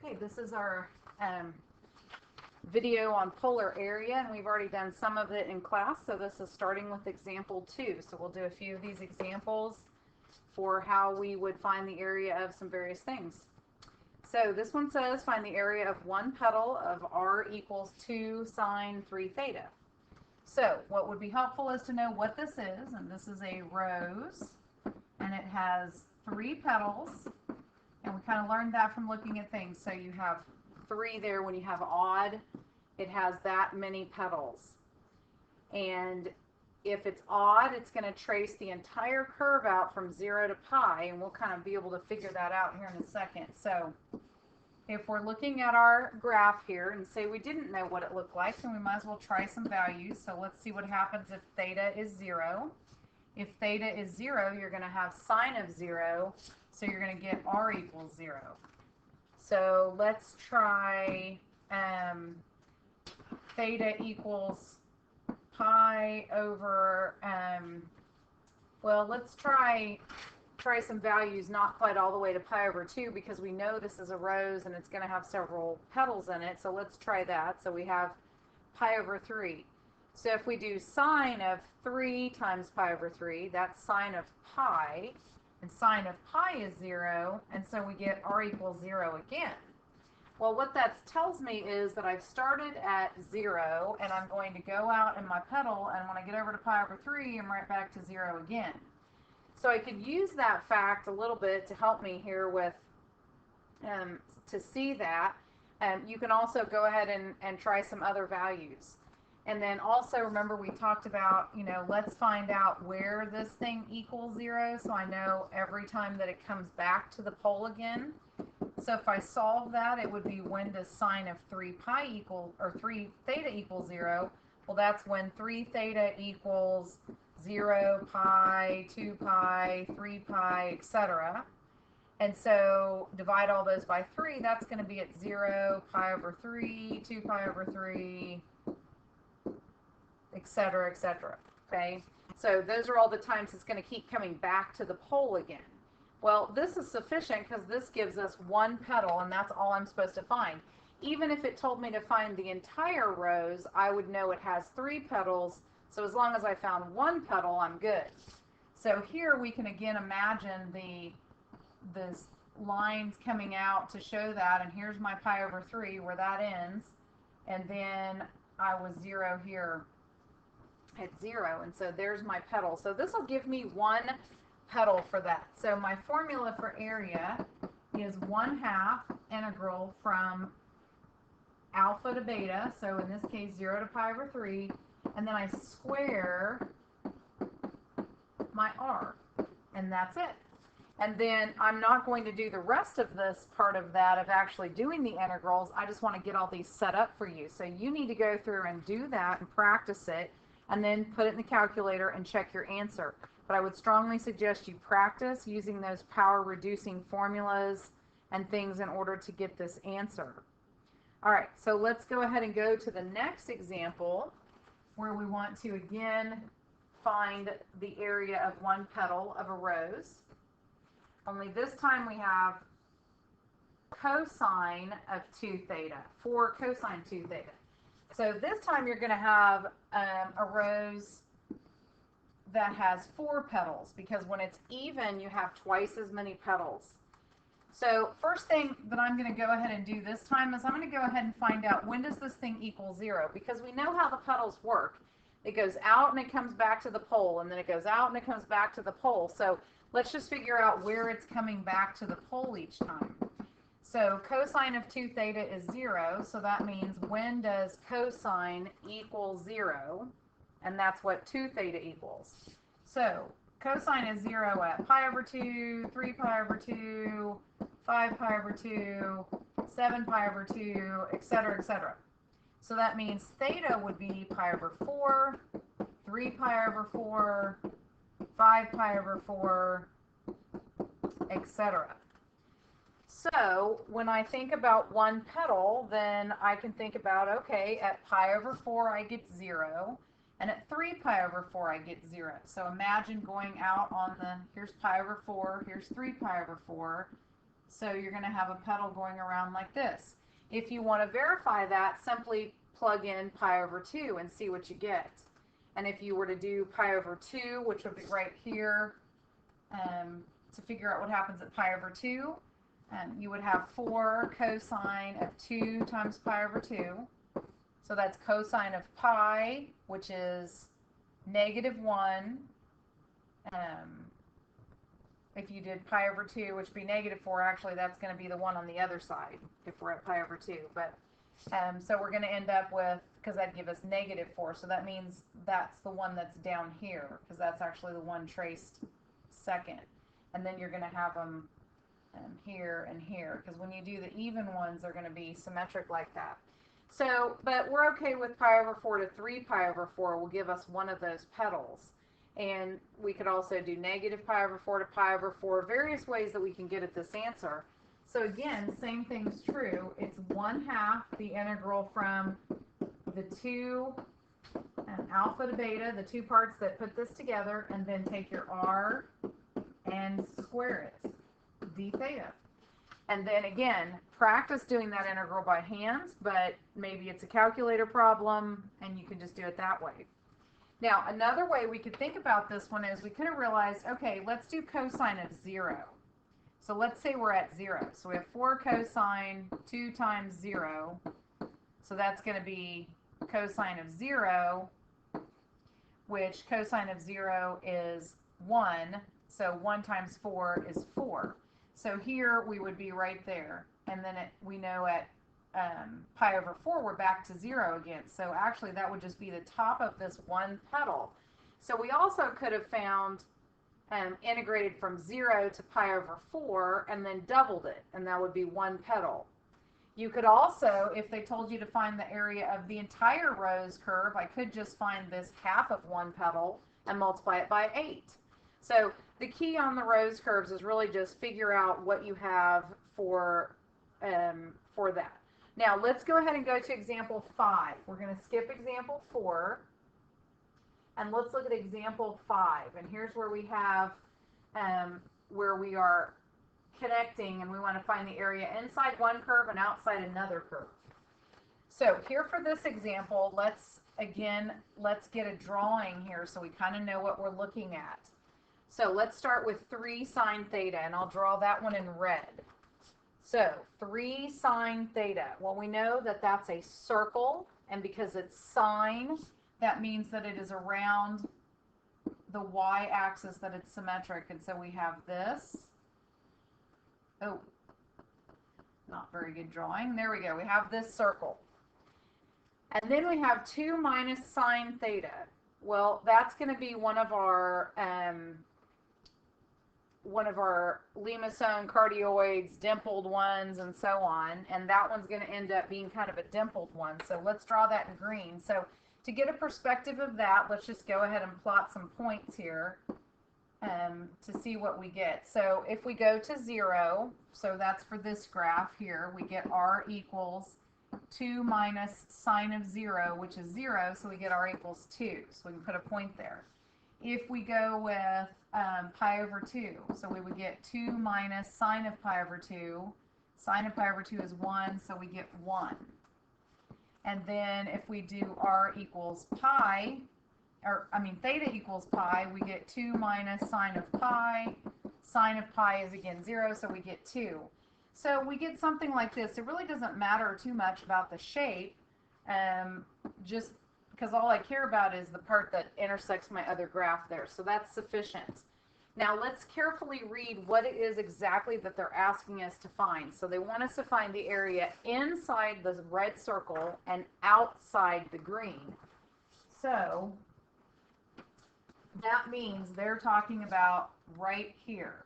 Okay, this is our video on polar area, and we've already done some of it in class, so this is starting with example 2. So we'll do a few of these examples for how we would find the area of some various things. So this one says find the area of one petal of r equals 2 sine 3 theta. So what would be helpful is to know what this is, and this is a rose, and it has 3 petals, and we kind of learned that from looking at things. So you have 3 there. When you have odd, it has that many petals. And if it's odd, it's going to trace the entire curve out from 0 to pi, and we'll kind of be able to figure that out here in a second. So if we're looking at our graph here and say we didn't know what it looked like, then we might as well try some values. So let's see what happens if theta is 0. If theta is 0, you're going to have sine of 0, so you're going to get r equals 0. So let's try theta equals pi over, well, let's try some values not quite all the way to pi over 2, because we know this is a rose and it's going to have several petals in it. So let's try that. So we have pi over 3. So if we do sine of 3 times pi over 3, that's sine of pi, and sine of pi is 0, and so we get r equals 0 again. Well, what that tells me is that I've started at 0, and I'm going to go out in my petal, and when I get over to pi over 3, I'm right back to 0 again. So I could use that fact a little bit to help me here with, to see that. You can also go ahead and try some other values. And then also remember we talked about, let's find out where this thing equals 0, so I know every time that it comes back to the pole again. So if I solve that, it would be when does sine of 3 pi equal, or 3 theta equals 0? Well, that's when 3 theta equals 0, pi, 2 pi, 3 pi, etc. And so divide all those by 3, that's going to be at 0, pi over 3, 2 pi over 3, etc., etc. Okay, so those are all the times it's going to keep coming back to the pole again. Well, this is sufficient because this gives us one petal, and that's all I'm supposed to find. Even if it told me to find the entire rose, I would know it has 3 petals, so as long as I found one petal, I'm good. So here we can again imagine the lines coming out to show that, and here's my pi over 3 where that ends, and then I was 0 here at 0, and so there's my petal. So this will give me one petal for that. So my formula for area is 1/2 integral from alpha to beta, so in this case 0 to pi over 3, and then I square my r, and that's it. And then I'm not going to do the rest of this part of that, of actually doing the integrals. I just want to get all these set up for you. So you need to go through and do that and practice it, and then put it in the calculator and check your answer. But I would strongly suggest you practice using those power reducing formulas and things in order to get this answer. All right, so let's go ahead and go to the next example where we want to again find the area of one petal of a rose. Only this time we have cosine of 2 theta, 4 cosine 2 theta. So this time you're going to have a rose that has 4 petals, because when it's even, you have twice as many petals. So first thing that I'm going to go ahead and do this time is I'm going to go ahead and find out when does this thing equal 0, because we know how the petals work. It goes out and it comes back to the pole, and then it goes out and it comes back to the pole. So let's just figure out where it's coming back to the pole each time. So cosine of 2 theta is 0, so that means when does cosine equal 0? And that's what 2 theta equals. So cosine is 0 at pi over 2, 3 pi over 2, 5 pi over 2, 7 pi over 2, etc., etc. So that means theta would be pi over 4, 3 pi over 4, 5 pi over 4, etc. So when I think about one petal, then I can think about, okay, at pi over 4 I get 0, and at 3 pi over 4 I get 0. So imagine going out on the, here's pi over 4, here's 3 pi over 4. So you're going to have a petal going around like this. If you want to verify that, simply plug in pi over 2 and see what you get. And if you were to do pi over 2, which would be right here, to figure out what happens at pi over 2, you would have 4 cosine of 2 times pi over 2. So that's cosine of pi, which is -1. If you did pi over 2, which would be -4, actually that's going to be the one on the other side if we're at pi over 2. But so we're going to end up with, because that'd give us -4, so that means that's the one that's down here, because that's actually the one traced second. And then you're going to have them here and here, because when you do the even ones, they're going to be symmetric like that. So, but we're okay with pi over 4 to 3 pi over 4 will give us one of those petals. And we could also do -pi over 4 to pi over 4, various ways that we can get at this answer. So again, same thing's true. It's 1/2 the integral from the 2 alpha to beta, the two parts that put this together, and then take your r and square it, d theta. And then again, practice doing that integral by hand, but maybe it's a calculator problem and you can just do it that way. Now, another way we could think about this one is we could have realized, okay, let's do cosine of 0. So let's say we're at 0. So we have 4 cosine 2 times 0. So that's going to be cosine of 0, which cosine of 0 is 1. So 1 times 4 is 4. So here we would be right there. And then we know at pi over 4, we're back to 0 again. So actually that would just be the top of this one petal. So we also could have found integrated from 0 to pi over 4 and then doubled it, and that would be one petal. You could also, if they told you to find the area of the entire rose curve, I could just find this half of one petal and multiply it by 8. So the key on the rose curves is really just figure out what you have for that. Now, let's go ahead and go to example 5. We're going to skip example 4, and let's look at example 5. And here's where we have where we are connecting, and we want to find the area inside one curve and outside another curve. So here for this example, let's get a drawing here so we kind of know what we're looking at. So let's start with 3 sine theta, and I'll draw that one in red. So 3 sine theta. Well, we know that that's a circle, and because it's sine, that means that it is around the y-axis, that it's symmetric. And so we have this. Oh, not very good drawing. There we go. We have this circle. And then we have 2 minus sine theta. Well, that's going to be one of our limosome cardioids, dimpled ones, and so on. And that one's going to end up being kind of a dimpled one. So let's draw that in green. So to get a perspective of that, let's just go ahead and plot some points here to see what we get. So if we go to 0, so that's for this graph here, we get r equals 2 minus sine of 0, which is 0, so we get r equals 2. So we can put a point there. If we go with pi over 2, so we would get 2 minus sine of pi over 2. Sine of pi over 2 is 1, so we get 1. And then if we do r equals pi, theta equals pi, we get 2 minus sine of pi. Sine of pi is again 0, so we get 2. So we get something like this. It really doesn't matter too much about the shape, just because all I care about is the part that intersects my other graph there. So that's sufficient. Now let's carefully read what it is exactly that they're asking us to find. So they want us to find the area inside the red circle and outside the green. So that means they're talking about right here,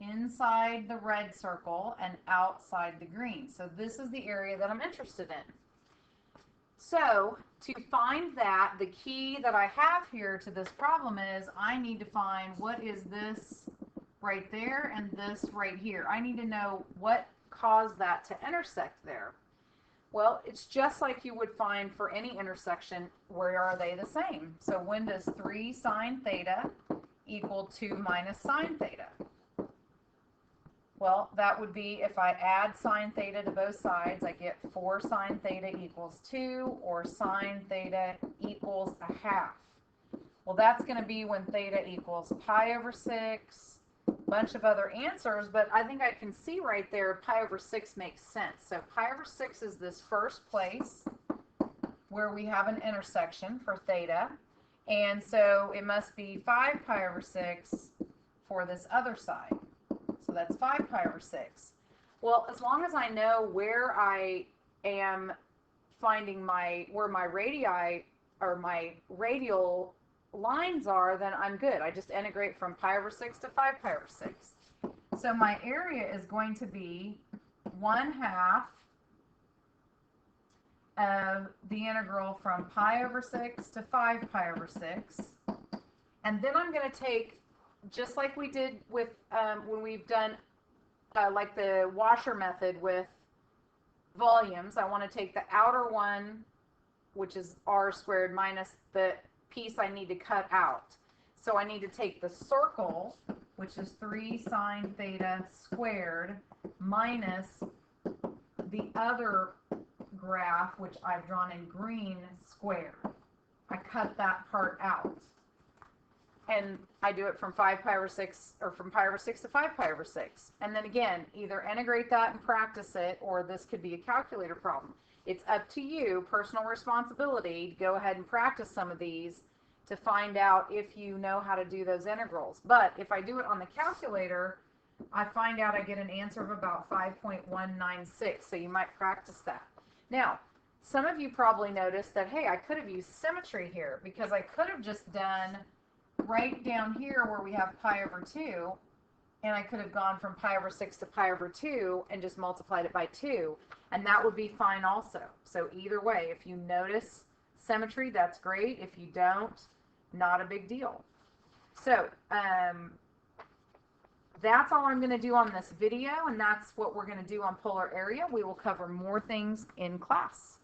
inside the red circle and outside the green. So this is the area that I'm interested in. So to find that, the key that I have here to this problem is I need to find what is this right there and this right here. I need to know what caused that to intersect there. Well, it's just like you would find for any intersection. Where are they the same? So when does 3 sine theta equal 2 minus sine theta? Well, that would be if I add sine theta to both sides, I get 4 sine theta equals 2, or sine theta equals a half. Well, that's going to be when theta equals pi over 6, a bunch of other answers, but I think I can see right there pi over 6 makes sense. So pi over 6 is this first place where we have an intersection for theta, and so it must be 5 pi over 6 for this other side. So that's 5 pi over 6. Well, as long as I know where I am finding where my radii or my radial lines are, then I'm good. I just integrate from pi over 6 to 5 pi over 6. So my area is going to be 1/2 of the integral from pi over 6 to 5 pi over 6. And then I'm going to take, just like we did with when we've done like the washer method with volumes, I want to take the outer one, which is r squared, minus the piece I need to cut out. So I need to take the circle, which is 3 sine theta squared, minus the other graph, which I've drawn in green, squared. I cut that part out. And I do it from 5 pi over 6, or from pi over 6 to 5 pi over 6. And then again, either integrate that and practice it, or this could be a calculator problem. It's up to you, personal responsibility, to go ahead and practice some of these to find out if you know how to do those integrals. But if I do it on the calculator, I find out I get an answer of about 5.196, so you might practice that. Now, some of you probably noticed that, hey, I could have used symmetry here, because I could have just done right down here where we have pi over 2, and I could have gone from pi over 6 to pi over 2 and just multiplied it by 2, and that would be fine also. So either way, if you notice symmetry, that's great. If you don't, not a big deal. So that's all I'm going to do on this video, and that's what we're going to do on polar area. We will cover more things in class.